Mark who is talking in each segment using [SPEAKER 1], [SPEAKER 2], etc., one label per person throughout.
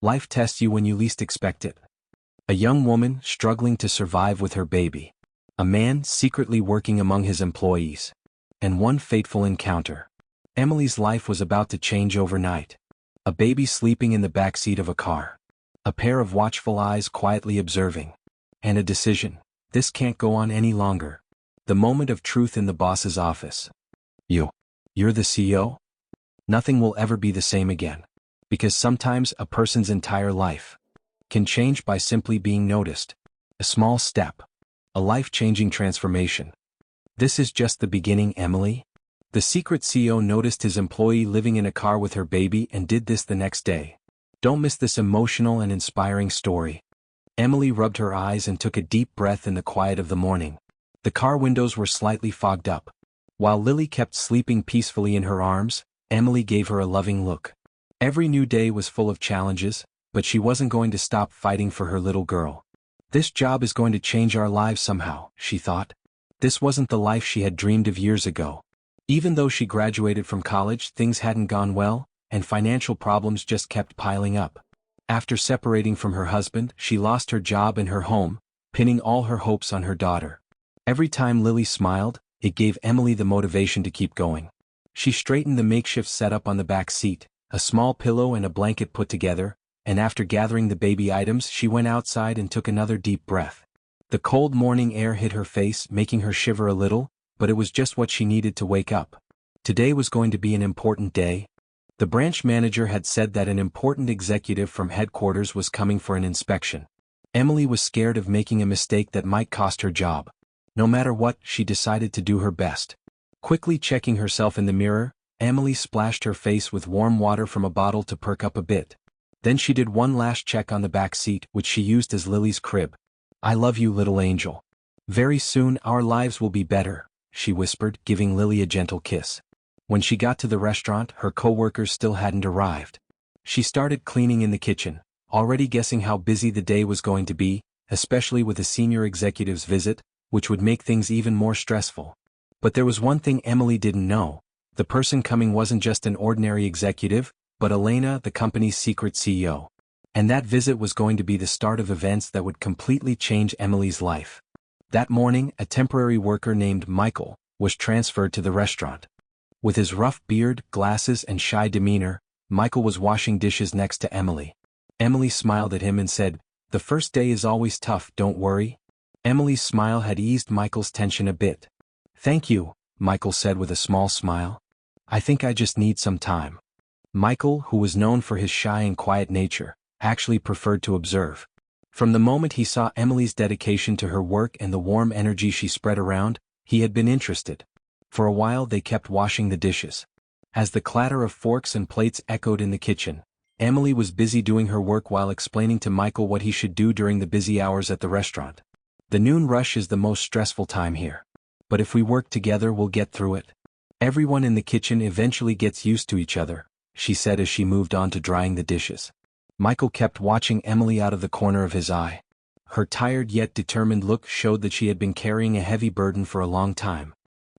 [SPEAKER 1] Life tests you when you least expect it. A young woman struggling to survive with her baby. A man secretly working among his employees. And one fateful encounter. Emily's life was about to change overnight. A baby sleeping in the backseat of a car. A pair of watchful eyes quietly observing. And a decision. This can't go on any longer. The moment of truth in the boss's office. You're the CEO? Nothing will ever be the same again. Because sometimes a person's entire life can change by simply being noticed. A small step. A life-changing transformation. This is just the beginning, Emily. The secret CEO noticed his employee living in a car with her baby and did this the next day. Don't miss this emotional and inspiring story. Emily rubbed her eyes and took a deep breath in the quiet of the morning. The car windows were slightly fogged up. While Lily kept sleeping peacefully in her arms, Emily gave her a loving look. Every new day was full of challenges, but she wasn't going to stop fighting for her little girl. This job is going to change our lives somehow, she thought. This wasn't the life she had dreamed of years ago. Even though she graduated from college, things hadn't gone well, and financial problems just kept piling up. After separating from her husband, she lost her job and her home, pinning all her hopes on her daughter. Every time Lily smiled, it gave Emily the motivation to keep going. She straightened the makeshift setup on the back seat, a small pillow and a blanket put together, and after gathering the baby items she went outside and took another deep breath. The cold morning air hit her face, making her shiver a little, but it was just what she needed to wake up. Today was going to be an important day. The branch manager had said that an important executive from headquarters was coming for an inspection. Emily was scared of making a mistake that might cost her job. No matter what, she decided to do her best. Quickly checking herself in the mirror, Emily splashed her face with warm water from a bottle to perk up a bit. Then she did one last check on the back seat, which she used as Lily's crib. "I love you, little angel. Very soon our lives will be better," she whispered, giving Lily a gentle kiss. When she got to the restaurant, her co-workers still hadn't arrived. She started cleaning in the kitchen, already guessing how busy the day was going to be, especially with a senior executive's visit, which would make things even more stressful. But there was one thing Emily didn't know. The person coming wasn't just an ordinary executive, but Elena, the company's secret CEO. And that visit was going to be the start of events that would completely change Emily's life. That morning, a temporary worker named Michael was transferred to the restaurant. With his rough beard, glasses, and shy demeanor, Michael was washing dishes next to Emily. Emily smiled at him and said, "The first day is always tough, don't worry." Emily's smile had eased Michael's tension a bit. "Thank you," Michael said with a small smile. "I think I just need some time." Michael, who was known for his shy and quiet nature, actually preferred to observe. From the moment he saw Emily's dedication to her work and the warm energy she spread around, he had been interested. For a while they kept washing the dishes. As the clatter of forks and plates echoed in the kitchen, Emily was busy doing her work while explaining to Michael what he should do during the busy hours at the restaurant. "The noon rush is the most stressful time here. But if we work together, we'll get through it. Everyone in the kitchen eventually gets used to each other," she said as she moved on to drying the dishes. Michael kept watching Emily out of the corner of his eye. Her tired yet determined look showed that she had been carrying a heavy burden for a long time.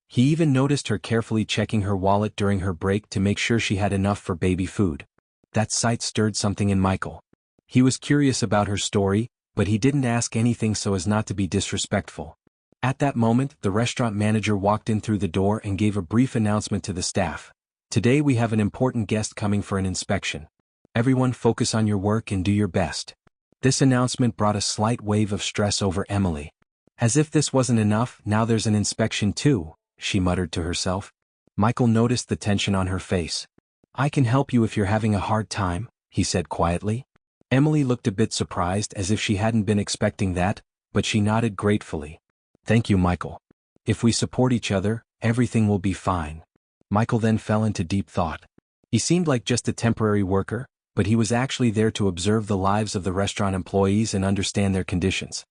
[SPEAKER 1] He even noticed her carefully checking her wallet during her break to make sure she had enough for baby food. That sight stirred something in Michael. He was curious about her story, but he didn't ask anything so as not to be disrespectful. At that moment, the restaurant manager walked in through the door and gave a brief announcement to the staff. "Today we have an important guest coming for an inspection. Everyone focus on your work and do your best." This announcement brought a slight wave of stress over Emily. "As if this wasn't enough, now there's an inspection too," she muttered to herself. Michael noticed the tension on her face. "I can help you if you're having a hard time," he said quietly. Emily looked a bit surprised, as if she hadn't been expecting that, but she nodded gratefully. "Thank you, Michael. If we support each other, everything will be fine." Michael then fell into deep thought. He seemed like just a temporary worker, but he was actually there to observe the lives of the restaurant employees and understand their conditions.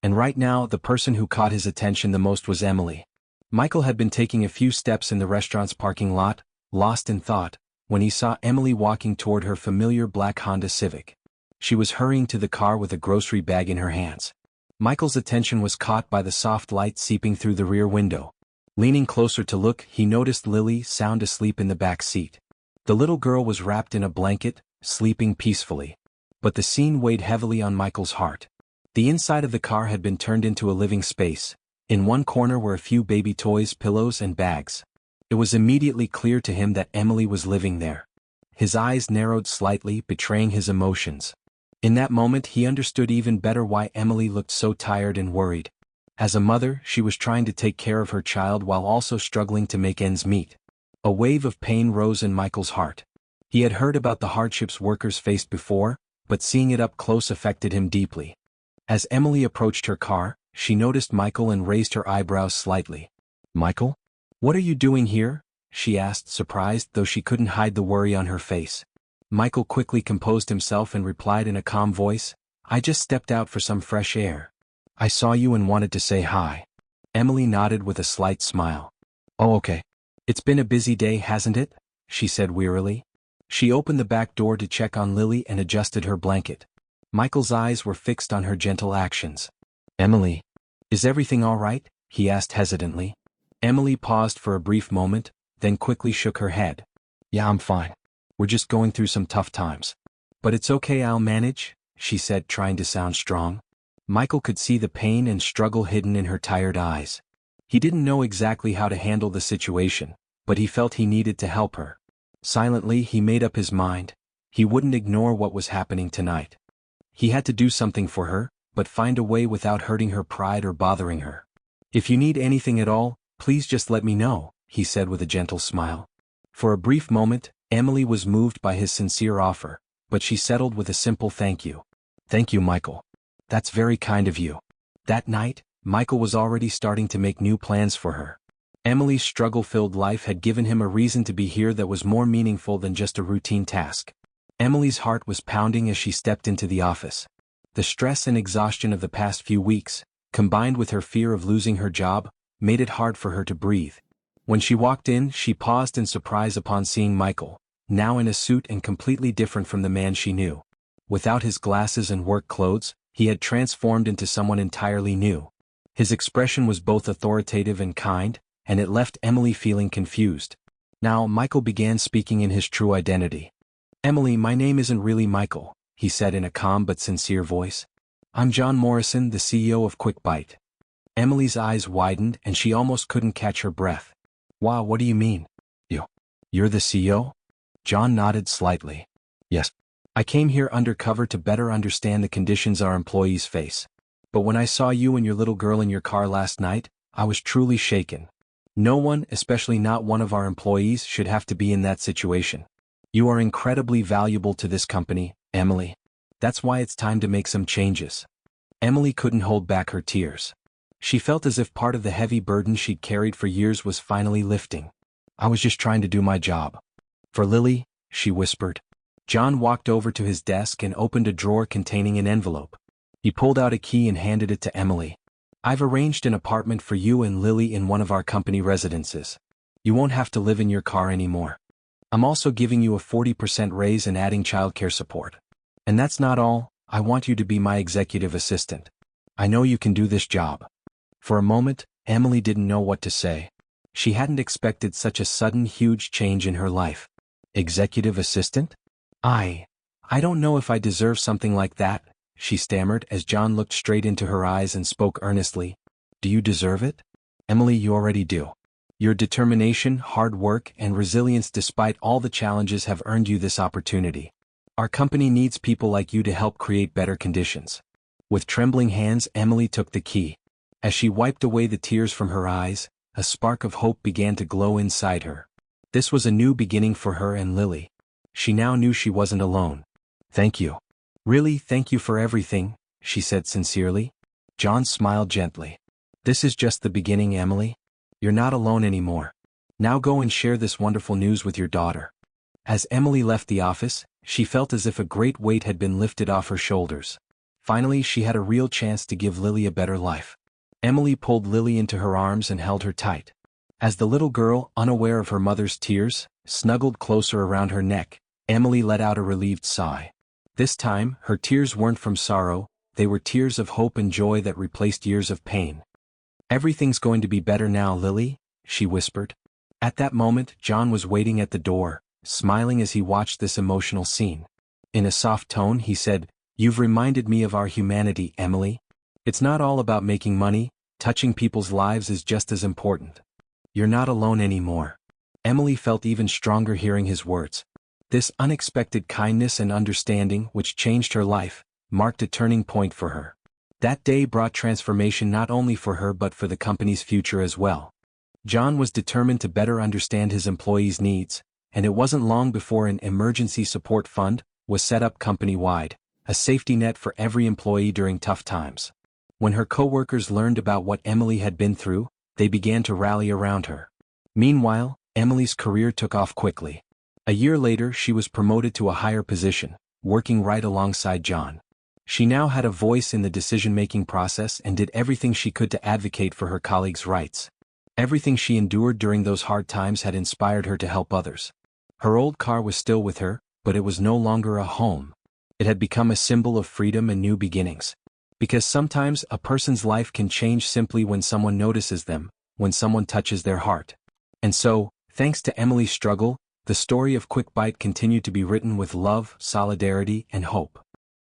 [SPEAKER 1] And right now, the person who caught his attention the most was Emily. Michael had been taking a few steps in the restaurant's parking lot, lost in thought, when he saw Emily walking toward her familiar black Honda Civic. She was hurrying to the car with a grocery bag in her hands. Michael's attention was caught by the soft light seeping through the rear window. Leaning closer to look, he noticed Lily sound asleep in the back seat. The little girl was wrapped in a blanket, sleeping peacefully. but the scene weighed heavily on Michael's heart. The inside of the car had been turned into a living space. In one corner were a few baby toys, pillows, and bags. It was immediately clear to him that Emily was living there. His eyes narrowed slightly, betraying his emotions. In that moment he understood even better why Emily looked so tired and worried. As a mother, she was trying to take care of her child while also struggling to make ends meet. A wave of pain rose in Michael's heart. He had heard about the hardships workers faced before, but seeing it up close affected him deeply. As Emily approached her car, she noticed Michael and raised her eyebrows slightly. "Michael? What are you doing here?" she asked, surprised though she couldn't hide the worry on her face. Michael quickly composed himself and replied in a calm voice, "I just stepped out for some fresh air. I saw you and wanted to say hi." Emily nodded with a slight smile. "Oh, okay. It's been a busy day, hasn't it?" she said wearily. She opened the back door to check on Lily and adjusted her blanket. Michael's eyes were fixed on her gentle actions. "Emily, is everything all right?" he asked hesitantly. Emily paused for a brief moment, then quickly shook her head. "Yeah, I'm fine. We're just going through some tough times. But it's okay, I'll manage," she said, trying to sound strong. Michael could see the pain and struggle hidden in her tired eyes. He didn't know exactly how to handle the situation, but he felt he needed to help her. Silently, he made up his mind. He wouldn't ignore what was happening tonight. He had to do something for her, but find a way without hurting her pride or bothering her. "If you need anything at all, please just let me know," he said with a gentle smile. For a brief moment, Emily was moved by his sincere offer, but she settled with a simple thank you. "Thank you, Michael. That's very kind of you." That night, Michael was already starting to make new plans for her. Emily's struggle-filled life had given him a reason to be here that was more meaningful than just a routine task. Emily's heart was pounding as she stepped into the office. The stress and exhaustion of the past few weeks, combined with her fear of losing her job, made it hard for her to breathe. When she walked in, she paused in surprise upon seeing Michael, now in a suit and completely different from the man she knew. Without his glasses and work clothes, he had transformed into someone entirely new. His expression was both authoritative and kind, and it left Emily feeling confused. Now Michael began speaking in his true identity. "Emily, my name isn't really Michael," he said in a calm but sincere voice. "I'm John Morrison, the CEO of Quick Bite." Emily's eyes widened and she almost couldn't catch her breath. "Wow, what do you mean? You're the CEO?" John nodded slightly. "Yes. I came here undercover to better understand the conditions our employees face. But when I saw you and your little girl in your car last night, I was truly shaken. No one, especially not one of our employees, should have to be in that situation. You are incredibly valuable to this company, Emily. That's why it's time to make some changes." Emily couldn't hold back her tears. She felt as if part of the heavy burden she'd carried for years was finally lifting. "I was just trying to do my job." "For Lily," she whispered. John walked over to his desk and opened a drawer containing an envelope. He pulled out a key and handed it to Emily. "I've arranged an apartment for you and Lily in one of our company residences. You won't have to live in your car anymore. I'm also giving you a 40% raise and adding childcare support. And that's not all, I want you to be my executive assistant. I know you can do this job." For a moment, Emily didn't know what to say. She hadn't expected such a sudden huge change in her life. "Executive assistant? I don't know if I deserve something like that," she stammered as John looked straight into her eyes and spoke earnestly. "Do you deserve it? Emily, you already do. Your determination, hard work, and resilience despite all the challenges have earned you this opportunity. Our company needs people like you to help create better conditions." With trembling hands, Emily took the key. As she wiped away the tears from her eyes, a spark of hope began to glow inside her. This was a new beginning for her and Lily. She now knew she wasn't alone. "Thank you. Really, thank you for everything," she said sincerely. John smiled gently. "This is just the beginning, Emily. You're not alone anymore. Now go and share this wonderful news with your daughter." As Emily left the office, she felt as if a great weight had been lifted off her shoulders. Finally, she had a real chance to give Lily a better life. Emily pulled Lily into her arms and held her tight. As the little girl, unaware of her mother's tears, snuggled closer around her neck, Emily let out a relieved sigh. This time, her tears weren't from sorrow, they were tears of hope and joy that replaced years of pain. "Everything's going to be better now, Lily," she whispered. At that moment, John was waiting at the door, smiling as he watched this emotional scene. In a soft tone he said, "You've reminded me of our humanity, Emily. It's not all about making money, touching people's lives is just as important. You're not alone anymore." Emily felt even stronger hearing his words. This unexpected kindness and understanding, which changed her life, marked a turning point for her. That day brought transformation not only for her but for the company's future as well. John was determined to better understand his employees' needs, and it wasn't long before an emergency support fund was set up company-wide, a safety net for every employee during tough times. When her coworkers learned about what Emily had been through, they began to rally around her. Meanwhile, Emily's career took off quickly. A year later she was promoted to a higher position, working right alongside John. She now had a voice in the decision-making process and did everything she could to advocate for her colleagues' rights. Everything she endured during those hard times had inspired her to help others. Her old car was still with her, but it was no longer a home. It had become a symbol of freedom and new beginnings. Because sometimes a person's life can change simply when someone notices them, when someone touches their heart. And so, thanks to Emily's struggle, the story of Quick Bite continued to be written with love, solidarity, and hope.